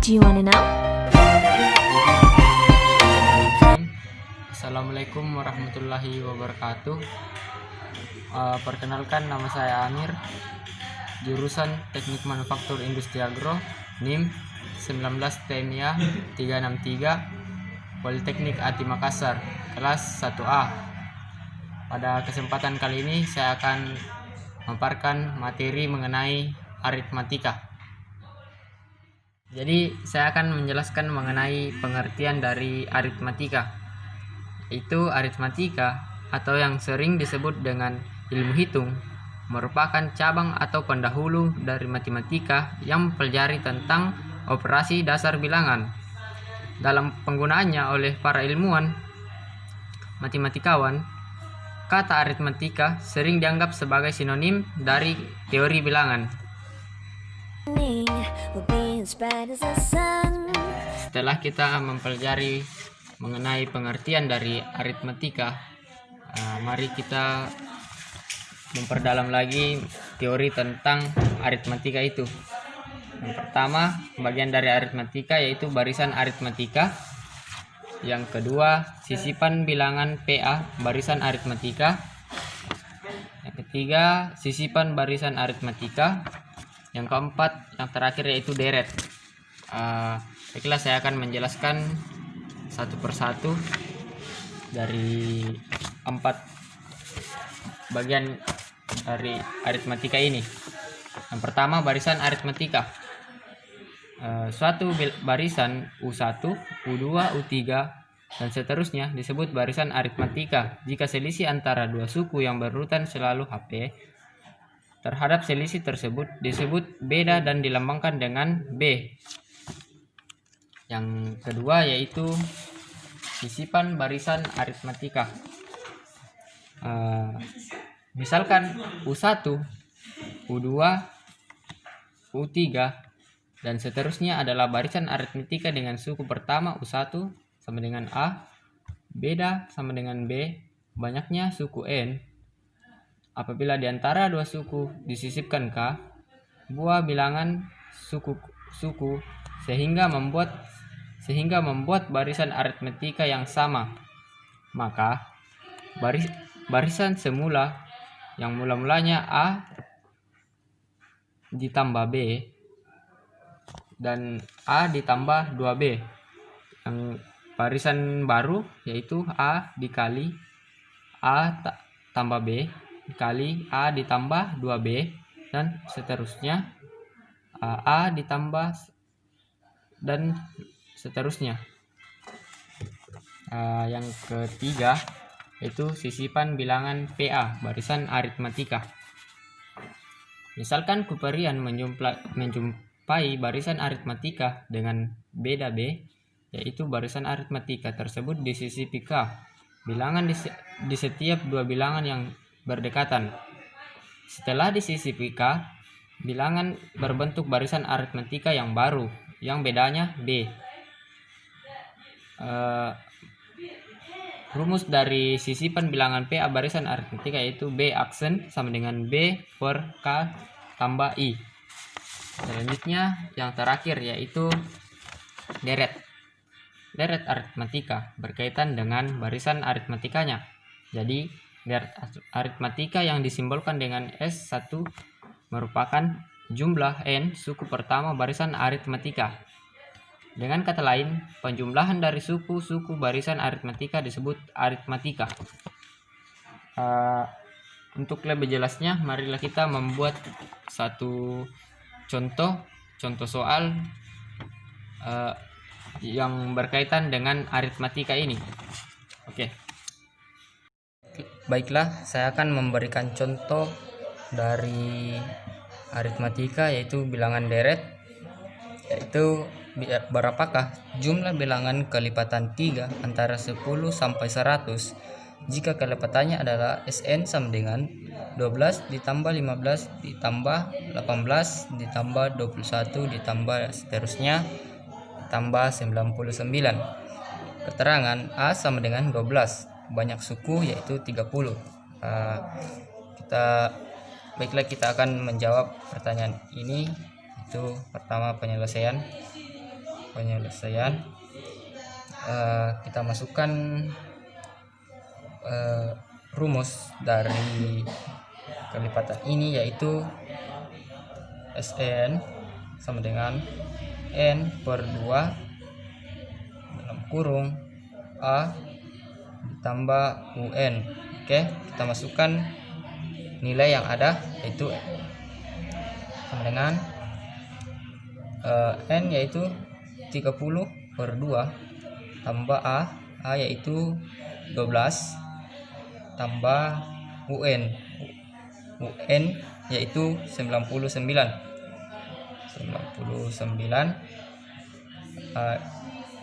Do you wanna know? Assalamualaikum warahmatullahi wabarakatuh. Perkenalkan, nama saya Amir, jurusan Teknik Manufaktur Industri Agro, NIM 19 TMIA 363, Politeknik Ati Makassar, kelas 1A. Pada kesempatan kali ini saya akan memaparkan materi mengenai aritmatika. Jadi saya akan menjelaskan mengenai pengertian dari aritmatika. Itu aritmatika atau yang sering disebut dengan ilmu hitung merupakan cabang atau pendahulu dari matematika yang mempelajari tentang operasi dasar bilangan. Dalam penggunaannya oleh para ilmuwan matematikawan, kata aritmatika sering dianggap sebagai sinonim dari teori bilangan. Setelah kita mempelajari mengenai pengertian dari aritmatika, mari kita memperdalam lagi teori tentang aritmatika itu. Yang pertama, bagian dari aritmatika yaitu barisan aritmatika. Yang kedua, sisipan bilangan PA barisan aritmatika. Yang ketiga, sisipan barisan aritmatika. Yang keempat, yang terakhir yaitu deret. Baiklah, saya akan menjelaskan satu persatu dari 4 bagian dari aritmatika ini. Yang pertama, barisan aritmatika. Suatu barisan U1, U2, U3 dan seterusnya disebut barisan aritmatika jika selisih antara dua suku yang berurutan selalu HP terhadap selisih tersebut disebut beda dan dilambangkan dengan B. Yang kedua yaitu sisipan barisan aritmatika. Misalkan U1, U2, U3 dan seterusnya adalah barisan aritmatika dengan suku pertama U1 sama dengan A, beda sama dengan B, banyaknya suku N. Apabila di antara dua suku disisipkan K, buah bilangan suku sehingga membuat barisan aritmatika yang sama, maka barisan semula yang mula-mulanya A ditambah B dan A ditambah 2B, yang barisan baru yaitu A dikali A tambah B dikali A ditambah 2B dan seterusnya, A ditambah dan seterusnya. Yang ketiga yaitu sisipan bilangan PA barisan aritmatika. Misalkan Kuperian menjumpai barisan aritmatika dengan beda B, yaitu barisan aritmatika tersebut disisipi K bilangan di setiap dua bilangan yang berdekatan. Setelah disisipi K, bilangan berbentuk barisan aritmatika yang baru yang bedanya B. Rumus dari sisipan bilangan PA barisan aritmatika yaitu B aksen sama dengan B per K tambah I. Selanjutnya yang terakhir yaitu deret. Deret aritmatika berkaitan dengan barisan aritmatikanya. Jadi deret aritmatika yang disimbolkan dengan S1 merupakan jumlah N suku pertama barisan aritmatika. Dengan kata lain, penjumlahan dari suku-suku barisan aritmatika disebut aritmatika. Untuk lebih jelasnya, marilah kita membuat satu contoh soal yang berkaitan dengan aritmatika ini. Oke. Baiklah, saya akan memberikan contoh dari aritmatika yaitu bilangan deret, yaitu berapakah jumlah bilangan kelipatan 3 antara 10 sampai 100 jika kelipatannya adalah Sn sama dengan 12 ditambah 15 ditambah 18 ditambah 21 ditambah seterusnya ditambah 99. Keterangan A sama dengan 12, banyak suku yaitu 30. Baiklah, kita akan menjawab pertanyaan ini. Itu pertama, penyelesaian. penyelesaian. Kita masukkan rumus dari kelipatan ini, yaitu Sn sama dengan N per 2 dalam kurung A ditambah UN. Oke, kita masukkan nilai yang ada, yaitu sama dengan N yaitu 30 per 2 tambah A yaitu 12 tambah UN yaitu 99.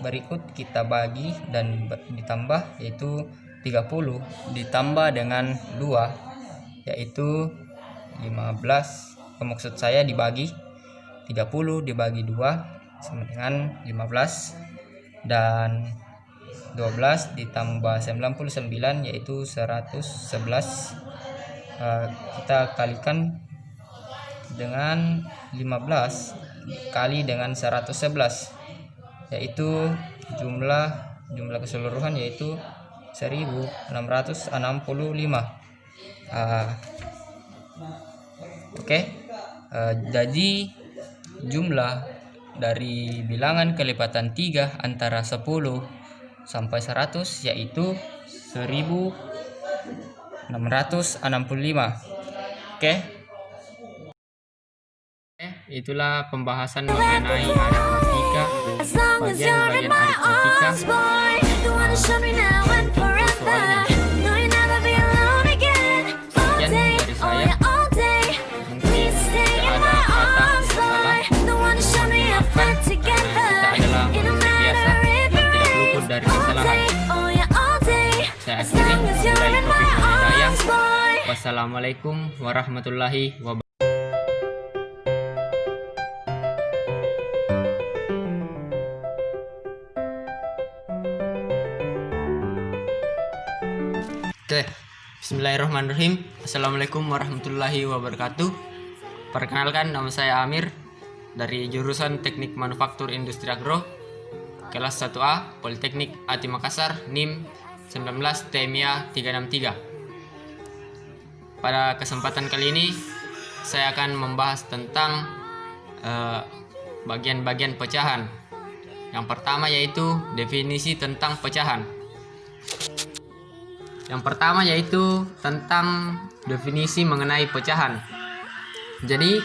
Berikut kita bagi dan ditambah, yaitu 30 ditambah dengan 2 yaitu 15. Maksud saya dibagi 30 dibagi 2 sama dengan 15, dan 12 ditambah 99 yaitu 111. Kita kalikan dengan 15 kali dengan 111, yaitu jumlah keseluruhan yaitu 1665. Jadi jumlah dari bilangan kelipatan 3 antara 10 sampai 100 yaitu 1665. Itulah pembahasan mengenai aritmatika, bagian-bagian aritmatika. Sekian dari saya. Mungkin tidak ada kata salah. Maafkan, kita adalah manusia biasa dan tidak luput dari kesalahan. Saya akhiri, wabillahi taufiq wal hidayah. Wassalamualaikum warahmatullahi wabarakatuh. Bismillahirrahmanirrahim. Assalamualaikum warahmatullahi wabarakatuh. Perkenalkan, nama saya Amir dari jurusan Teknik Manufaktur Industri Agro, kelas 1A, Politeknik ATI Makassar, NIM 19 TMIA 363. Pada kesempatan kali ini saya akan membahas tentang bagian-bagian pecahan. Yang pertama yaitu definisi tentang pecahan. Yang pertama yaitu tentang definisi mengenai pecahan. Jadi,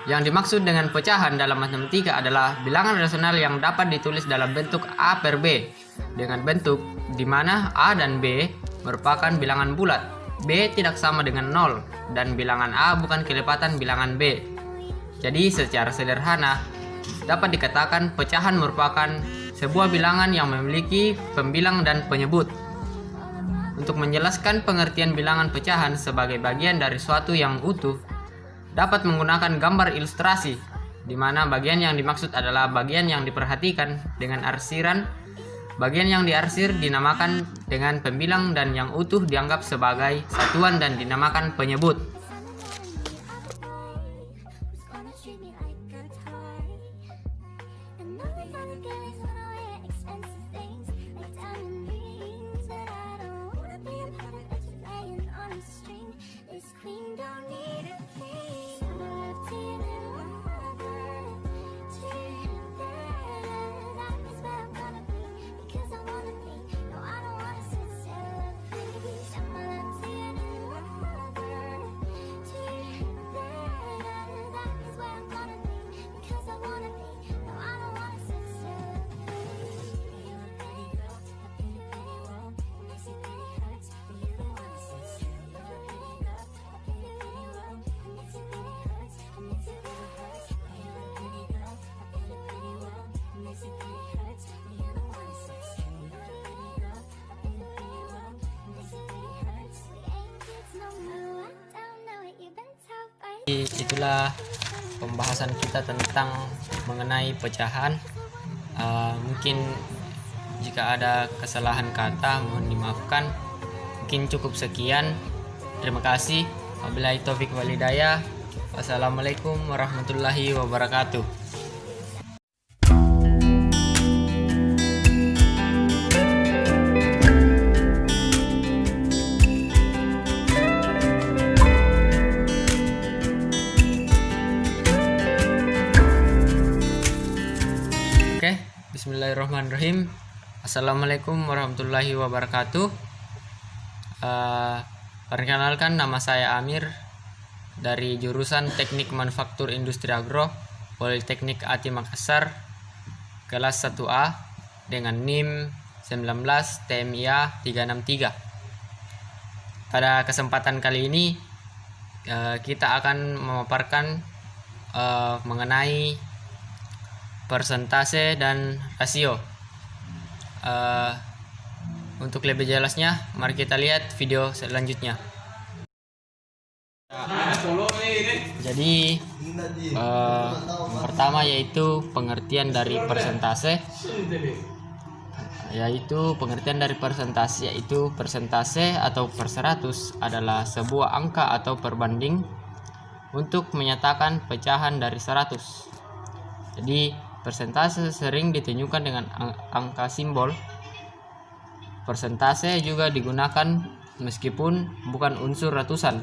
yang dimaksud dengan pecahan dalam matematika adalah bilangan rasional yang dapat ditulis dalam bentuk A per B dengan bentuk di mana A dan B merupakan bilangan bulat, B tidak sama dengan 0, dan bilangan A bukan kelipatan bilangan B. Jadi, secara sederhana dapat dikatakan pecahan merupakan sebuah bilangan yang memiliki pembilang dan penyebut. Untuk menjelaskan pengertian bilangan pecahan sebagai bagian dari suatu yang utuh, dapat menggunakan gambar ilustrasi, di mana bagian yang dimaksud adalah bagian yang diperhatikan dengan arsiran, bagian yang diarsir dinamakan dengan pembilang, dan yang utuh dianggap sebagai satuan dan dinamakan penyebut. Itulah pembahasan kita tentang mengenai pecahan. Mungkin jika ada kesalahan kata mohon dimaafkan. Mungkin cukup sekian. Terima kasih. Wabillahi taufiq wal hidayah. Wassalamualaikum warahmatullahi wabarakatuh. Bismillahirrahmanirrahim. Assalamualaikum warahmatullahi wabarakatuh. Perkenalkan, nama saya Amir dari jurusan Teknik Manufaktur Industri Agro Politeknik ATI Makassar, kelas 1A dengan NIM 19 TMIA 363. Pada kesempatan kali ini kita akan memaparkan mengenai persentase dan rasio. Untuk lebih jelasnya, mari kita lihat video selanjutnya. Jadi yang pertama yaitu pengertian dari persentase, yaitu persentase atau per 100 adalah sebuah angka atau perbanding untuk menyatakan pecahan dari 100. Jadi persentase sering ditunjukkan dengan angka simbol. Persentase juga digunakan meskipun bukan unsur ratusan.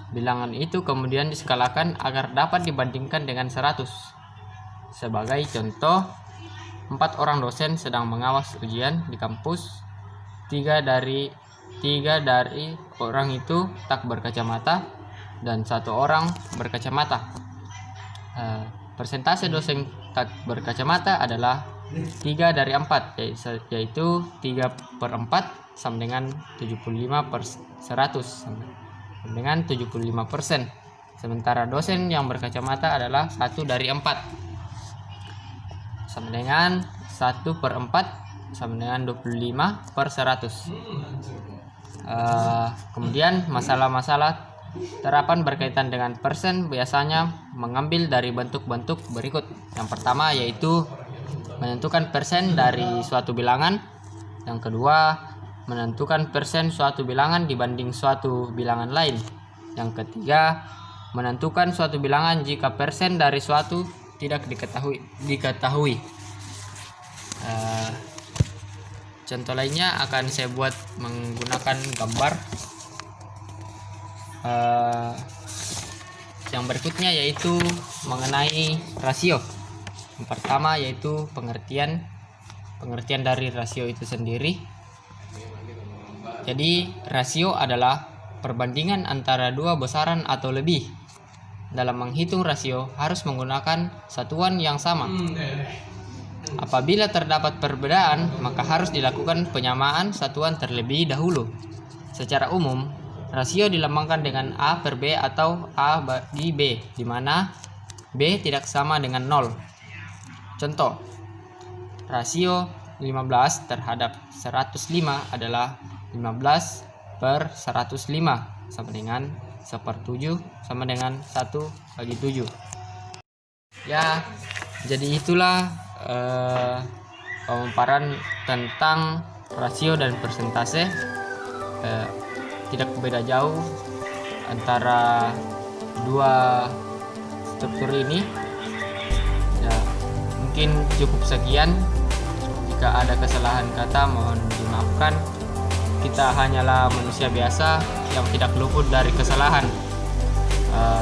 Bilangan itu kemudian diskalakan agar dapat dibandingkan dengan 100. Sebagai contoh, 4 orang dosen sedang mengawas ujian di kampus. 3 dari orang itu tak berkacamata dan 1 orang berkacamata. Persentase dosen tak berkacamata adalah 3 dari 4, yaitu 3/4 sama dengan 75/100 sama dengan 75%. Sementara dosen yang berkacamata adalah 1 dari 4 sama dengan 1/4 sama dengan 25/100. Kemudian masalah-masalah terapan berkaitan dengan persen biasanya mengambil dari bentuk-bentuk berikut. Yang pertama yaitu menentukan persen dari suatu bilangan. Yang kedua, menentukan persen suatu bilangan dibanding suatu bilangan lain. Yang ketiga, menentukan suatu bilangan jika persen dari suatu tidak diketahui. Contoh lainnya akan saya buat menggunakan gambar. Yang berikutnya yaitu mengenai rasio. Yang pertama yaitu pengertian dari rasio itu sendiri. Jadi rasio adalah perbandingan antara dua besaran atau lebih. Dalam menghitung rasio harus menggunakan satuan yang sama. Apabila terdapat perbedaan, maka harus dilakukan penyamaan satuan terlebih dahulu. Secara umum, rasio dilambangkan dengan A per B atau A bagi B, di mana B tidak sama dengan 0. Contoh, rasio 15 terhadap 105 adalah 15/105 sama dengan 1/7 sama dengan 1/7. Ya, jadi itulah pemaparan tentang rasio dan persentase. Tidak beda jauh antara dua struktur ini. Ya, mungkin cukup sekian. Jika ada kesalahan kata mohon dimaafkan. Kita hanyalah manusia biasa yang tidak luput dari kesalahan.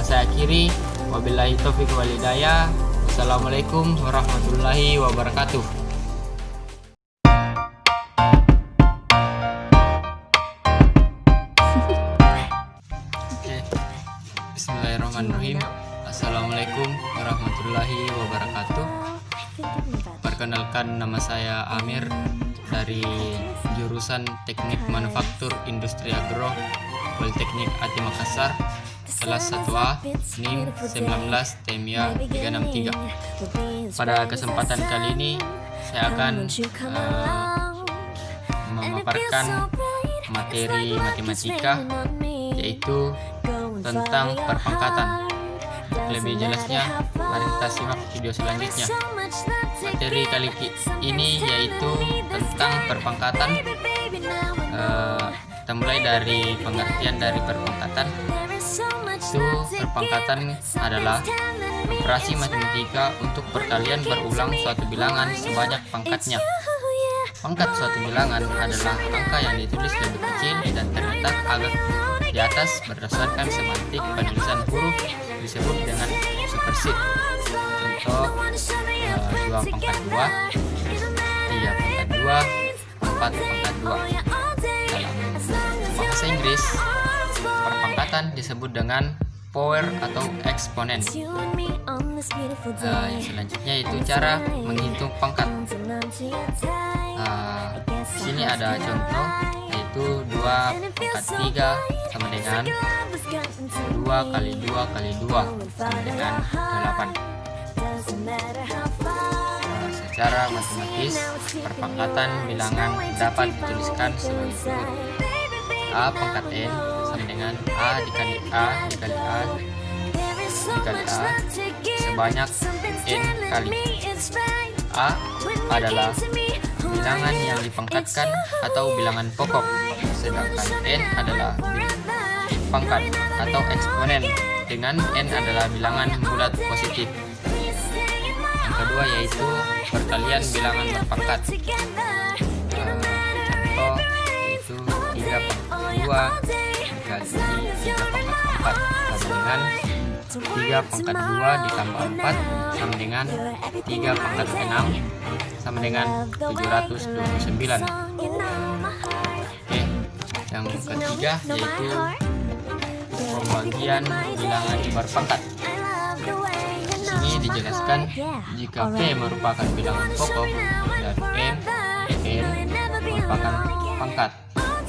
Saya akhiri, wabillahi taufiq wal hidayah. Wassalamualaikum warahmatullahi wabarakatuh. Bismillahirrahmanirrahim. Assalamualaikum warahmatullahi wabarakatuh. Perkenalkan, nama saya Amir dari jurusan Teknik Manufaktur Industri Agro Politeknik ATI Makassar, kelas 1A, NIM 19 TMIA 363. Pada kesempatan kali ini saya akan memaparkan materi matematika, yaitu tentang perpangkatan. Untuk lebih jelasnya, mari kita simak video selanjutnya. Materi kali ini yaitu tentang perpangkatan. Kita mulai dari pengertian dari perpangkatan. Itu perpangkatan adalah operasi matematika untuk perkalian berulang suatu bilangan sebanyak pangkatnya. Pangkat suatu bilangan adalah angka yang ditulis lebih kecil dan terletak agak di atas berdasarkan semantik penulisan huruf disebut dengan superset. Contoh 2 pangkat 2, 3 pangkat 2, 4 pangkat 2. Dalam bahasa Inggris, perpangkatan disebut dengan power atau eksponen. Yang selanjutnya itu cara menghitung pangkat. Di sini ada contoh, yaitu 2 pangkat 3 sama dengan 2 kali 2 kali 2 sama dengan 8. Secara matematis, perpangkatan bilangan dapat dituliskan sebagai berikut. A pangkat n sama dengan A dikali A dikali A dikali A sebanyak n kali. A adalah bilangan yang dipangkatkan atau bilangan pokok, sedangkan n adalah pangkat atau eksponen, dengan n adalah bilangan bulat positif. Yang kedua yaitu perkalian bilangan berpangkat. Contoh yaitu 3 pangkat 2 dikali 3 pangkat 4 sama dengan 3 pangkat 2 ditambah 4 sama dengan 3 pangkat 6 sama dengan 729. Oke, yang ketiga yaitu pembagian bilangan berpangkat. Di sini dijelaskan jika P merupakan bilangan pokok dan M, N merupakan pangkat,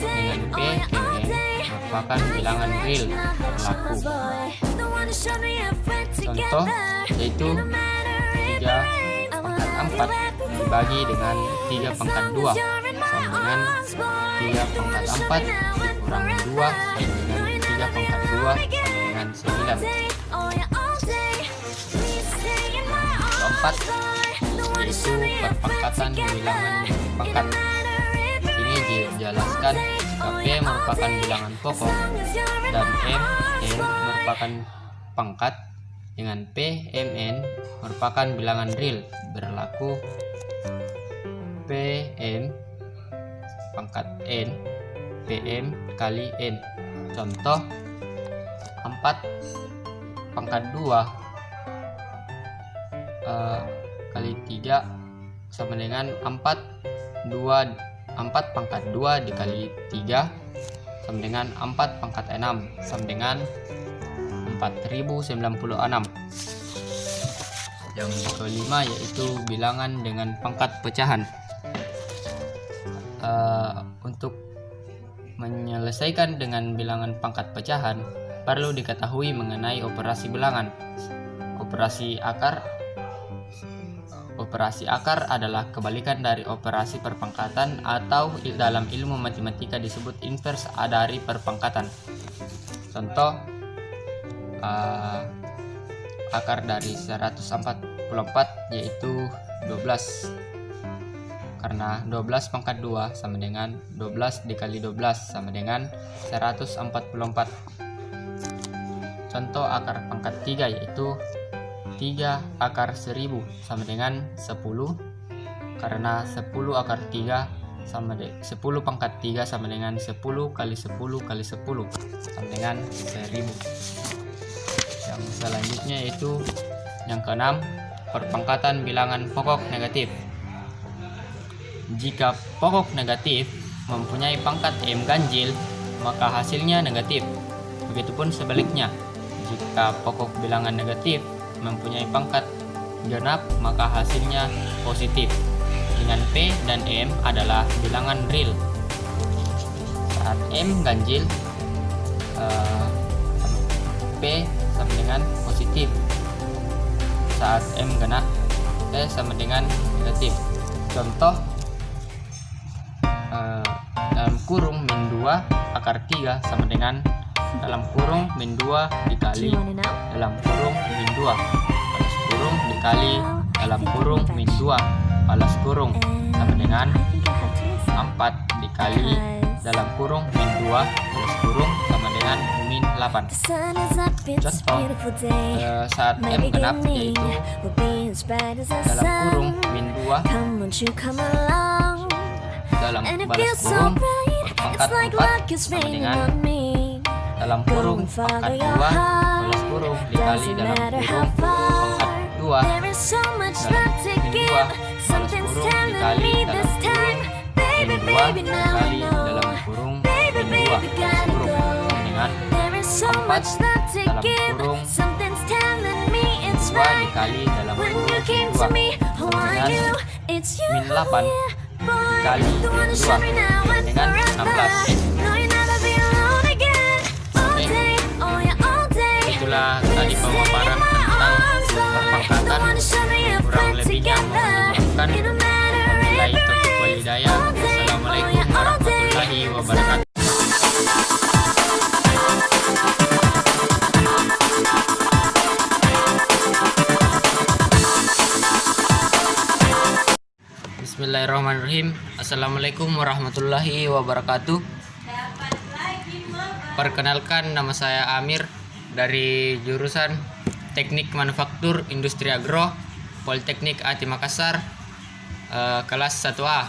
dengan P, N merupakan bilangan real berlaku. Contoh yaitu 3 pangkat 4 dibagi dengan 3 pangkat 2 sama dengan 3 pangkat 4 dikurangi 2 sama dengan 3 pangkat 2 sama dengan 9. Keempat yaitu perpangkatan bilangan pangkat. Ini dijelaskan jika P merupakan bilangan pokok dan M, N merupakan pangkat, dengan P, M, N merupakan bilangan real berlaku P, M pangkat N, PM kali N. Contoh 4 pangkat 2 kali 3 sama dengan 4 pangkat 2 dikali 3 sama dengan 4 pangkat 6 sama dengan 4096. Yang kelima yaitu bilangan dengan pangkat pecahan. Untuk menyelesaikan dengan bilangan pangkat pecahan, perlu diketahui mengenai operasi bilangan. Operasi akar adalah kebalikan dari operasi perpangkatan, atau dalam ilmu matematika disebut inverse dari perpangkatan. Contoh, akar dari 144 yaitu 12, karena 12 pangkat 2 sama dengan 12 dikali 12 sama dengan 144. Contoh akar pangkat 3 yaitu 3 akar 1000 sama dengan 10, karena 10 akar 3 sama 10 pangkat 3 sama dengan 10 kali 10 kali 10 sama dengan 1000. Yang selanjutnya yaitu yang keenam, perpangkatan bilangan pokok negatif. Jika pokok negatif mempunyai pangkat M ganjil, maka hasilnya negatif. Begitupun sebaliknya, jika pokok bilangan negatif mempunyai pangkat genap, maka hasilnya positif, dengan P dan M adalah bilangan real. Saat M ganjil, P sama dengan positif. Saat M genap, P sama dengan negatif. Contoh, dalam kurung min 2 akar 3 sama dengan dalam kurung min 2 dikali dalam kurung min 2 balas kurung dikali dalam kurung min 2 balas kurung sama dengan 4 dikali dalam kurung min 2 balas kurung sama dengan min 8. Contoh, saat M genap yaitu dalam kurung min 2 dalam balas kurung berpangkat 4 sama dengan dalam dalam kurung pangkat 2 balas kurung dikali dalam kurung pangkat 2 dalam min 2 balas kurung dikali dalam kurung min 2 dikali dalam kurung min 2 balas kurung dengan 4 dalam kurung 2 dikali dalam kurung min 2 dengan min 8 dikali min 2 dengan 16. Itulah tadi pemaparan tentang perpangkatan, kurang lebihnya mohon dimaafkan. Wabillahi taufiq wal hidayah. Wassalamualaikum warahmatullahi wabarakatuh. Bismillahirrahmanirrahim. Assalamualaikum warahmatullahi wabarakatuh. Perkenalkan, nama saya Amir dari jurusan Teknik Manufaktur Industri Agro Politeknik ATI Makassar, kelas 1A,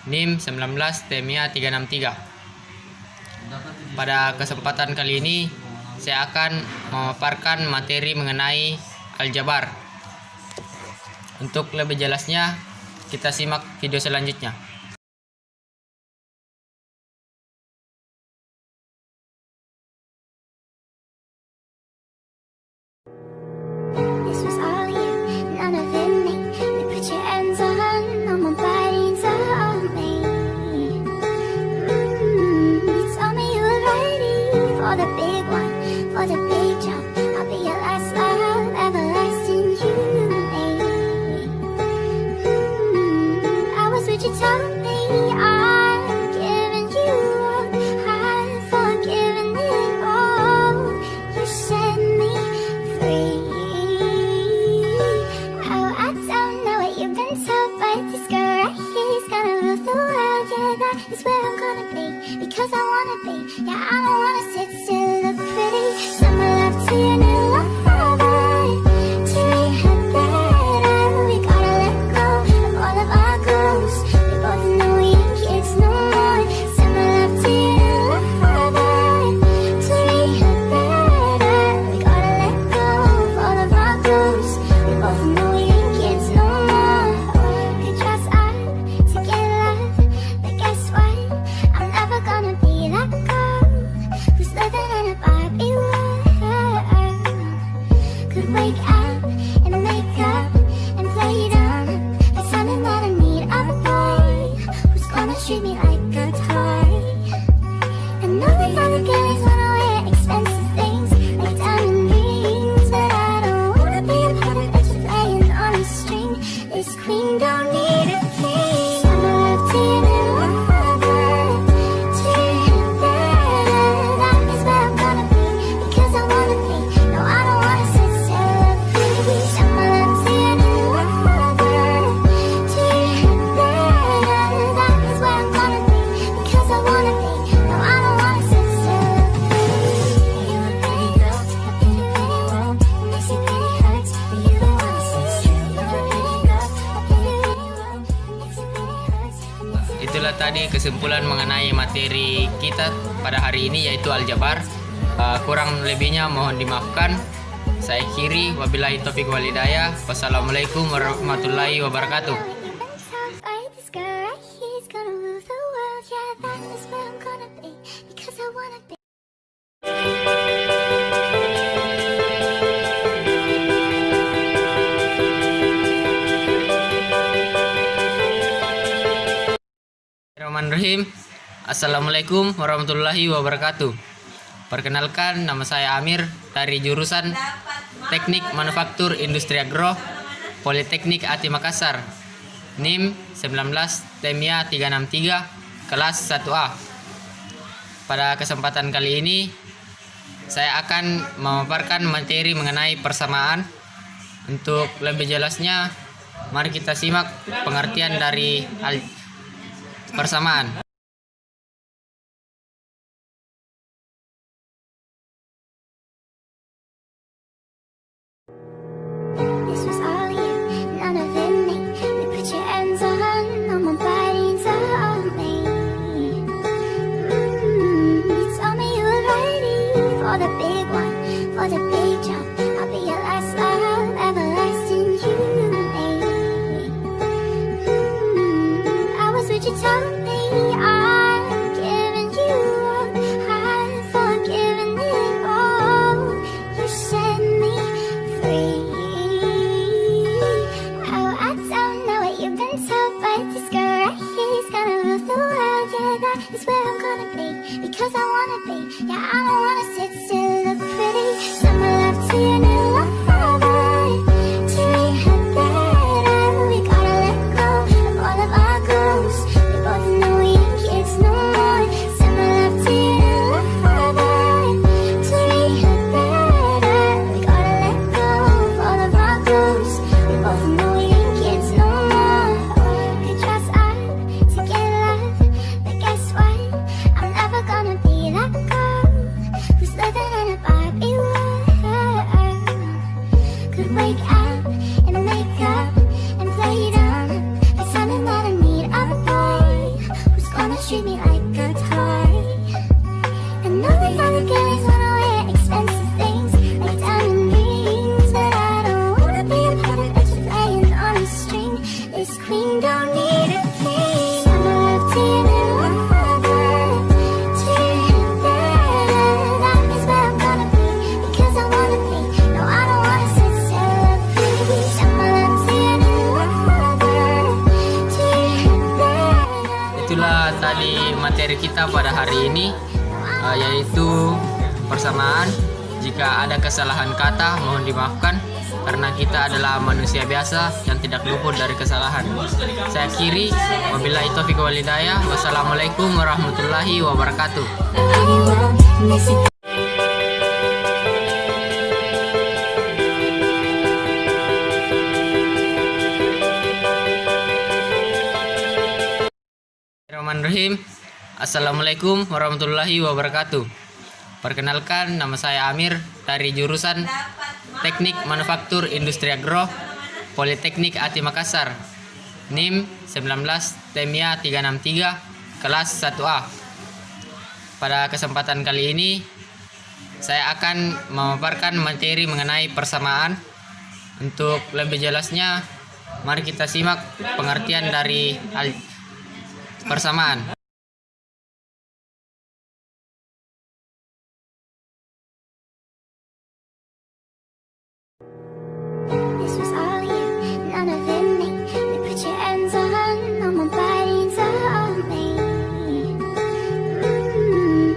NIM 19 TEMIA 363. Pada kesempatan kali ini saya akan memaparkan materi mengenai aljabar. Untuk lebih jelasnya kita simak video selanjutnya. Because I wanna be, yeah, I don't wanna sit still, look pretty. Send my love to your new lover. To rehab that we gotta let go of all of our goals. We both know we ain't kids no more. Send my love to your new lover. To rehab that we gotta let go of all of our goals. We both know we ain't kids no more. Could trust us to get love, but guess what? I'm never gonna be that girl who's living in a Barbie world. Could wake up and make up and play dumb, pretending that I need a boy who's gonna treat me like a toy. I know that other girls wanna wear expensive things like diamond rings, but I don't wanna be a puppet that you're playing on a string. This queen don't need a king. I'm a love to you new lover. Itulah tadi kesimpulan mengenai materi kita pada hari ini, yaitu aljabar. Kurang lebihnya mohon dimaafkan. Saya Kiri, wabillahi taufiq wal hidayah. Wassalamualaikum warahmatullahi wabarakatuh. Bismillahirrahmanirrahim. Assalamualaikum warahmatullahi wabarakatuh. Perkenalkan, nama saya Amir dari jurusan Teknik Manufaktur Industri Agro Politeknik ATI Makassar, NIM 19 TEMIA 363, kelas 1A. Pada kesempatan kali ini saya akan memaparkan materi mengenai persamaan. Untuk lebih jelasnya, mari kita simak pengertian dari persamaan. This was all you, none of it me. You put your hands on my body and on me. You told me you were ready for the big one, for the big jump. I'll be your last love, everlasting you and me. I was what you told me. I'm giving you up, I've forgiven it all. You set me free. Oh, I don't know what you've been told, but this girl right here is gonna rule the world. Yeah, that is where I'm gonna be, because I wanna be. Yeah, I don't wanna sit still, look pretty. Summer love to your new lover. To rehab that we gotta let go of all of our goals. We both know we ain't kids no more. Summer love to your new lover. To rehab that we gotta let go of all of our goals. We both know we ain't kids no more. Could trust us to get love, but guess what? I'm never gonna be that girl who's living in a Barbie world. Could wake up and make up and play dumb, pretending that I need a boy who's gonna treat me like a toy. And all the other girls wanna wear expensive things like diamond rings, but I don't wanna be a puppet that's just playing on a string. This queen don't need a king. Summer love to your new lover. To your better, that is where I'm gonna be, because I wanna be. No, I don't wanna sit still, please. Summer love to your new lover. To your better. Itulah tadi materi kita pada hari ini, yaitu persamaan. Jika ada kesalahan kata, mohon dimaafkan, karena kita adalah manusia biasa yang tidak luput dari kesalahan. Saya akhiri, wabillahi taufiq wal hidayah. Wassalamualaikum warahmatullahi wabarakatuh. Bismillahirrahmanirrahim. Assalamualaikum warahmatullahi wabarakatuh. Perkenalkan, nama saya Amir dari jurusan Teknik Manufaktur Industri Agro, Politeknik Ati Makassar. NIM 19 Temia 363 kelas 1A. Pada kesempatan kali ini saya akan memaparkan materi mengenai persamaan. Untuk lebih jelasnya, mari kita simak pengertian dari persamaan. This was all you, none of it me. You put your hands on my body and told me.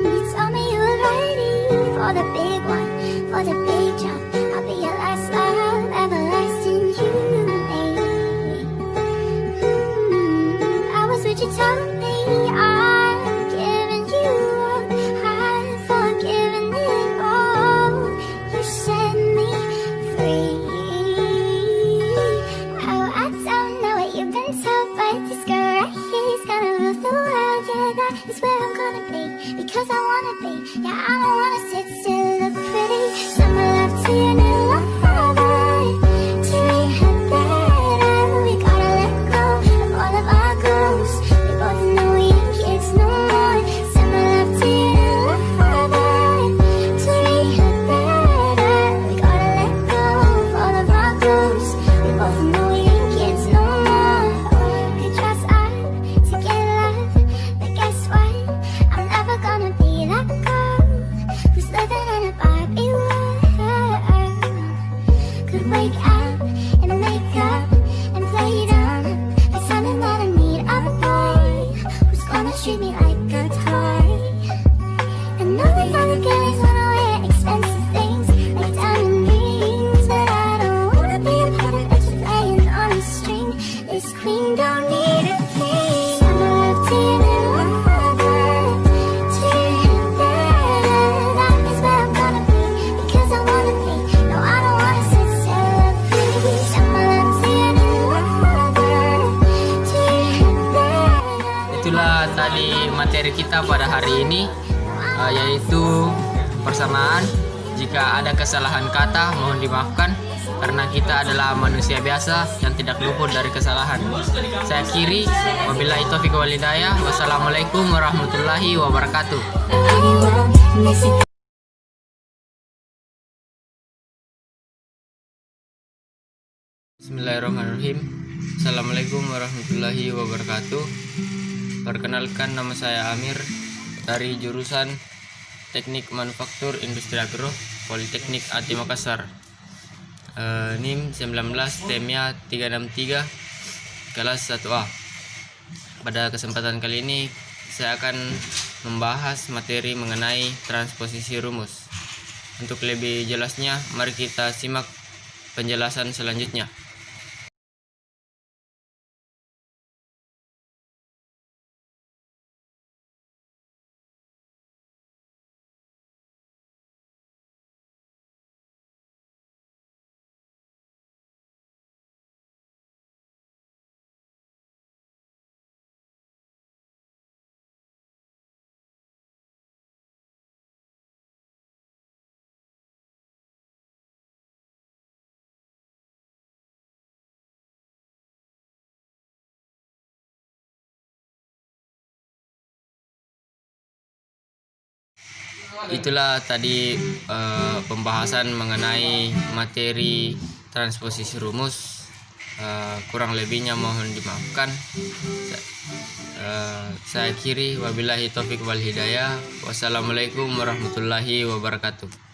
You told me you were ready for the big one, for the big jump. I'll be your last love, everlasting you and me. I was what you told me. I'm giving you up, I've forgiven it all. You set me free. Oh, I don't know what you've been told, but this girl right here is gonna rule the world. Yeah, that is where I'm gonna be, because I wanna be. Yeah, I don't wanna sit still, look pretty. Summer love to your new lover. To rehab that we gotta let go of all of our goals. We both know we ain't kids no more. Summer love to your new lover. To rehab that we gotta let go of all of our goals. We both know we ain't kids no more. Could trust us to get love, but guess what? I'm never gonna be that girl who's living in a Barbie world. Could wake up and make up and play dumb, pretending that I need a boy who's gonna treat me like a toy. And all the other girls wanna wear expensive things like diamond rings, but I don't wanna be a puppet that's just playing on a string. This queen don't need a king. Summer love to your new lover. To your better, that is where I'm gonna be, because I wanna be. No, I don't wanna sit still, please. Summer love to your new lover. To your better. Itulah tadi materi kita pada hari ini, yaitu persamaan. Jika ada kesalahan kata, mohon dimaafkan, karena kita adalah manusia biasa yang tidak luput dari kesalahan. Saya akhiri, wabillahi taufiq wal hidayah. Wassalamualaikum warahmatullahi wabarakatuh. Anyone, Bismillahirrahmanirrahim. Assalamualaikum warahmatullahi wabarakatuh. Perkenalkan, nama saya Amir dari jurusan Teknik Manufaktur Industri Agro Politeknik ATI Makassar. NIM 19 TEMIA 363 kelas 1A. Pada kesempatan kali ini saya akan membahas materi mengenai transposisi rumus. Untuk lebih jelasnya, mari kita simak penjelasan selanjutnya. Itulah tadi pembahasan mengenai materi transposisi rumus. Kurang lebihnya mohon dimaafkan. Saya akhiri, wabillahi taufik wal hidayah. Wassalamualaikum warahmatullahi wabarakatuh.